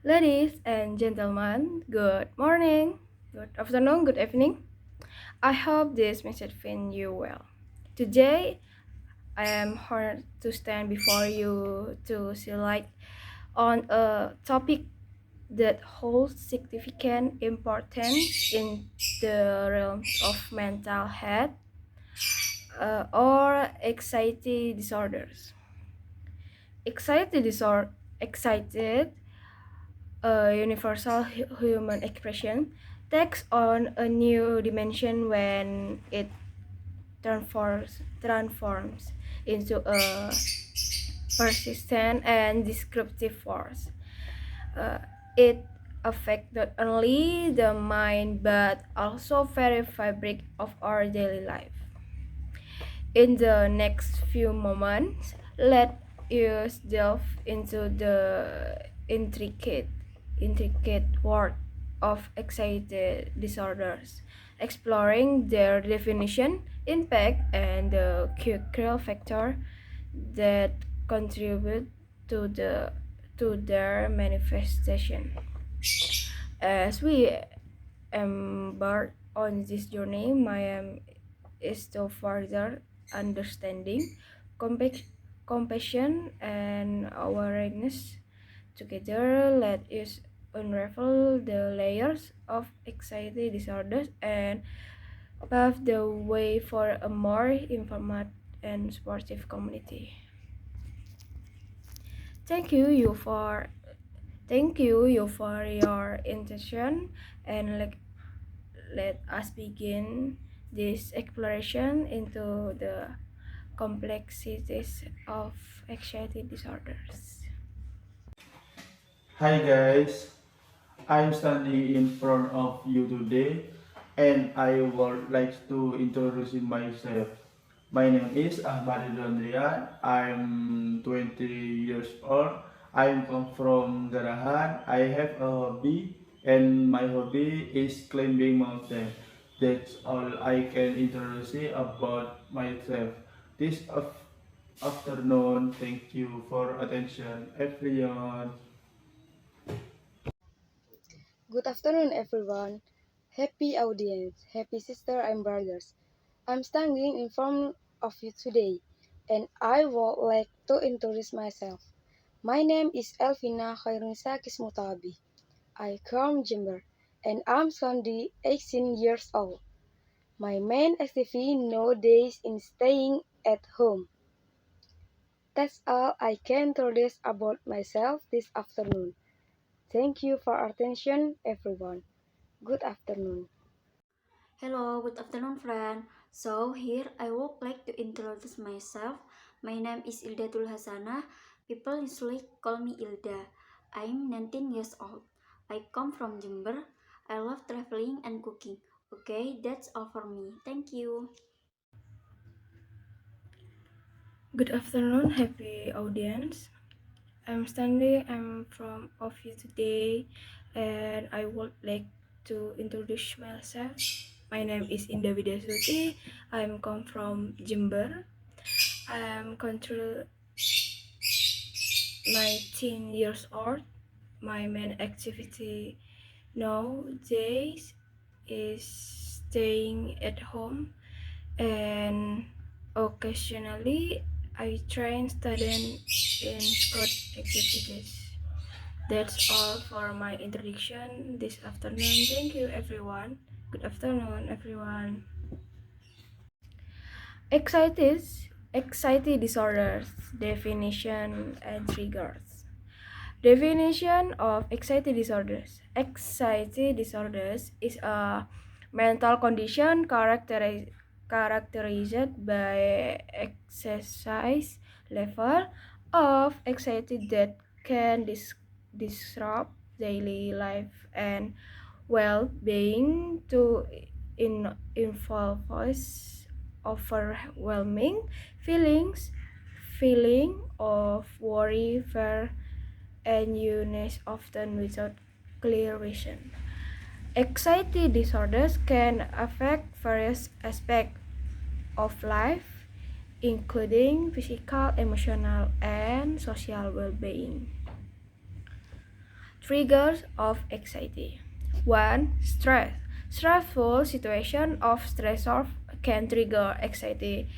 Ladies and gentlemen, good morning, good afternoon, good evening. I hope this message finds you well. Today, I am honored to stand before you to shed light on a topic that holds significant importance in the realms of mental health or anxiety disorders. Anxiety disorder, excited a universal human expression, takes on a new dimension when it transforms into a persistent and descriptive force. Uh, it affects not only the mind but also very fabric of our daily life. In the next few moments, let us delve into the intricate world of anxiety disorders, exploring their definition, impact, and the crucial factor that contribute to their manifestation. As we embark on this journey, my aim is to further understanding, compassion, and awareness. Together, let us unravel the layers of anxiety disorders and pave the way for a more informed and supportive community. Thank you for your attention, and let us begin this exploration into the complexities of anxiety disorders. Hi guys, I'm standing in front of you today and I would like to introduce myself. My name is Ahmad Andrian. I'm 20 years old. I come from Garahan. I have a hobby and my hobby is climbing mountain. That's all I can introduce about myself. This afternoon, thank you for attention everyone. Good afternoon, everyone. Happy audience, happy sister and brothers. I'm standing in front of you today, and I would like to introduce myself. My name is Elvina Khairunisa Kismutabi. I come from Jember, and I'm currently 18 years old. My main activity nowadays is staying at home. That's all I can introduce about myself this afternoon. Thank you for attention, everyone. Good afternoon. Hello, good afternoon, friend. So here I would like to introduce myself. My name is Ildatul Hasanah. People usually call me Ilda. I'm 19 years old. I come from Jember. I love traveling and cooking. Okay, that's all for me. Thank you. Good afternoon, happy audience. I'm from office today, and I would like to introduce myself. My name is Indah Widasuti. I'm come from Jember. I'm currently 19 years old. My main activity nowadays is staying at home, and occasionally I train students in sport activities. That's all for my introduction this afternoon. Thank you, everyone. Good afternoon, everyone. Anxiety disorders, definition and triggers. Definition of anxiety disorders. Anxiety disorders is a mental condition characterized by excessive level of anxiety that can disrupt daily life and well-being to involves overwhelming feeling of worry, fear, and illness often without clear reason. Anxiety disorders can affect various aspects of life, including physical, emotional, and social well-being. Triggers of anxiety. 1. Stress. Stressful situation of stressor can trigger anxiety,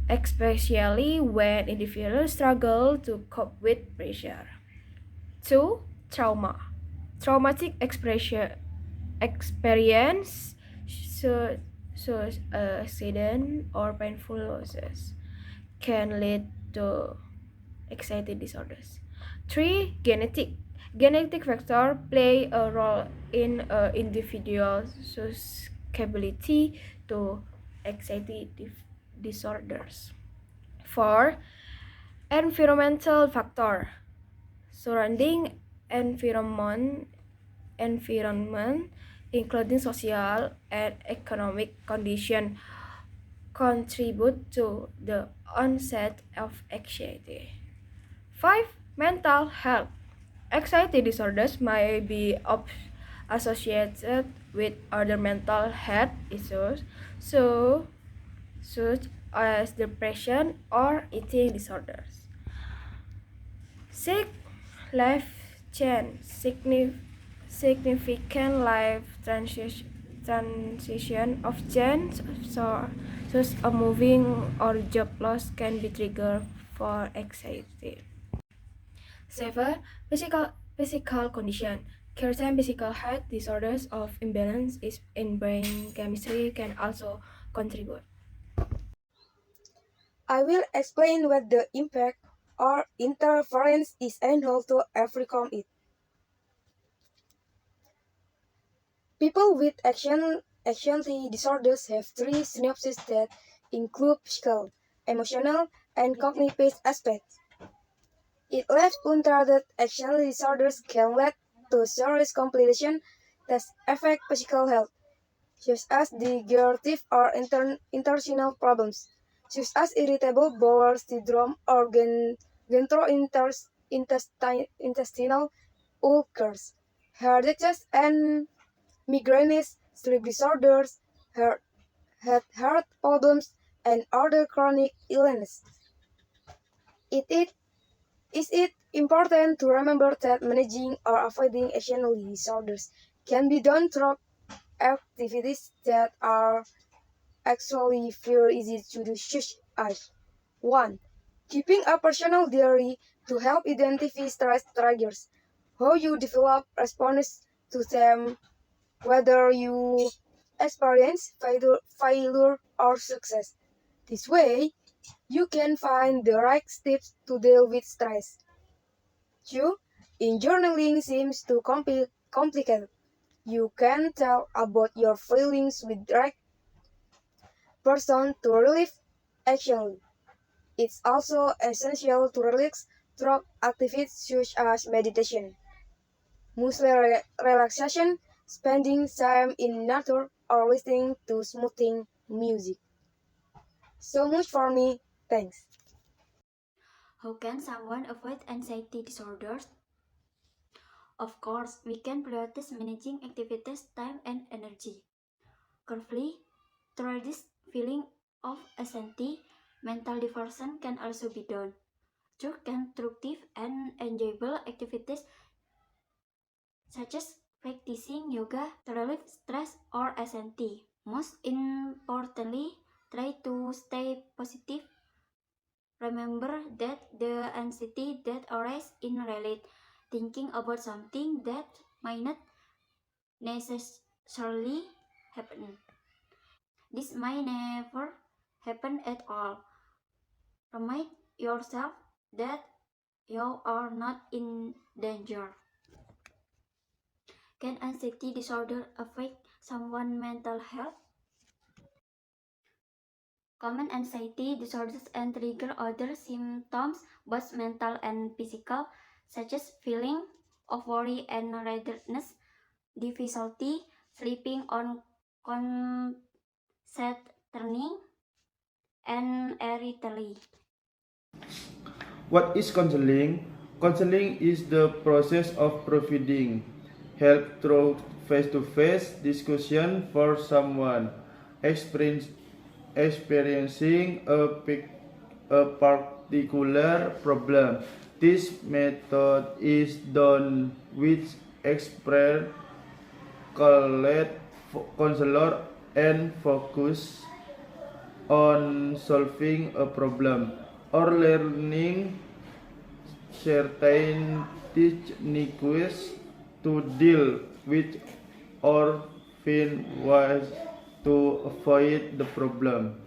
especially when individuals struggle to cope with pressure. 2. Trauma. Traumatic experience such accident or painful losses can lead to anxiety disorders. 3. Genetic factors play a role in an individual's susceptibility to anxiety disorders. 4. Environmental factor. Surrounding environment, including social and economic conditions, contribute to the onset of anxiety. 5. Mental health. Anxiety disorders may be associated with other mental health issues, such as depression or eating disorders. 6. Life change. Significant life transition of change, such a moving or job loss, can be trigger for anxiety. 7. Physical condition. Certain physical health disorders of imbalance in brain chemistry can also contribute. I will explain what the impact or interference is and how to overcome it. People with anxiety disorders have three synapses that include physical, emotional, and cognitive aspects. If left untreated, anxiety disorders can lead to serious complications that affect physical health, such as digestive or intestinal problems, such as irritable bowel syndrome or gastrointestinal ulcers, headaches and migraines, sleep disorders, heart problems, and other chronic illnesses. Is it important to remember that managing or avoiding anxiety disorders can be done through activities that are actually very easy to do, such as 1. Keeping a personal diary to help identify stress triggers, how you develop response to them, whether you experience failure or success. This way, you can find the right steps to deal with stress. 2. In journaling seems too complicated. You can tell about your feelings with the right person to relieve anxiety. It's also essential to relax through activities such as meditation, muscle relaxation, spending time in nature, or listening to smoothing music. So much for me. Thanks. How can someone avoid anxiety disorders? Of course, we can prioritize managing activities, time, and energy carefully. To reduce feeling of anxiety, mental diversion can also be done through constructive and enjoyable activities such as practicing yoga to relieve stress or anxiety. Most importantly, try to stay positive. Remember that the anxiety that arises in reality, thinking about something that might not necessarily happen. This might never happen at all. Remind yourself that you are not in danger. Can anxiety disorder affect someone's mental health? Common anxiety disorders and trigger other symptoms, both mental and physical, such as feeling of worry and restlessness, difficulty sleeping on concentrating, and irritability. What is counseling? Counseling is the process of providing help through face-to-face discussion for someone experiencing a particular problem. This method is done with expert counselor and focus on solving a problem or learning certain techniques to deal with or find ways to avoid the problem.